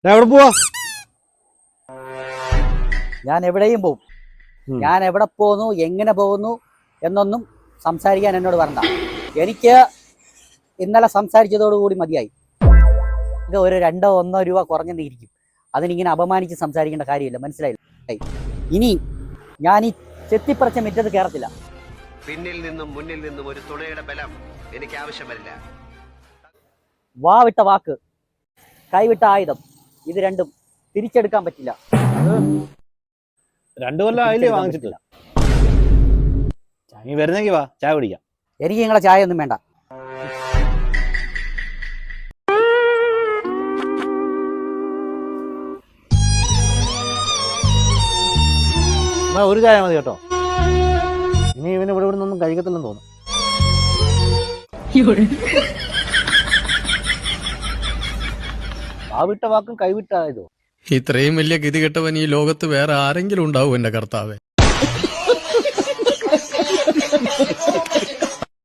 എവിടെ പോവാ? ഞാൻ എവിടെയും പോവും. ഞാൻ എവിടെ പോകുന്നു, എങ്ങനെ പോകുന്നു എന്നൊന്നും സംസാരിക്കാൻ എന്നോട് പറഞ്ഞ. എനിക്ക് ഇന്നലെ സംസാരിച്ചതോടുകൂടി മതിയായി. ഇത് ഒരു 2-1 രൂപ കുറഞ്ഞെന്നിരിക്കും. അതിനിങ്ങനെ അപമാനിച്ച് സംസാരിക്കേണ്ട കാര്യമില്ല, മനസ്സിലായില്ല? ഇനി ഞാൻ ഈ ചെത്തിപ്പറച്ച മിറ്റത്ത് കയറത്തില്ല. പിന്നിൽ നിന്നും മുന്നിൽ നിന്നും ഒരു തുണയുടെ ബലം എനിക്ക് ആവശ്യം വരില്ല. വാവിട്ട വാക്ക്, കൈവിട്ട ആയുധം, ഇത് രണ്ടും തിരിച്ചെടുക്കാൻ പറ്റില്ല. 2 കൊല്ലം ആയില്ലേ വാങ്ങിച്ചിട്ടില്ല. നീ വരുന്നെങ്കി വാ, ചായ കുടിക്കാം. എനിക്ക് നിങ്ങളെ ചായ ഒന്നും വേണ്ട. ഒരു ചായ മതി കേട്ടോ. ഇനി ഇവന് ഇവിടെ നിന്നൊന്നും കഴിക്കത്തില്ലെന്ന് തോന്നുന്നു. വാവിട്ട വാക്കും കൈവിട്ട ഇതോ. ഇത്രയും വലിയ ഗതികെട്ടവൻ ഈ ലോകത്ത് വേറെ ആരെങ്കിലും ഉണ്ടാവും എന്റെ കർത്താവേ.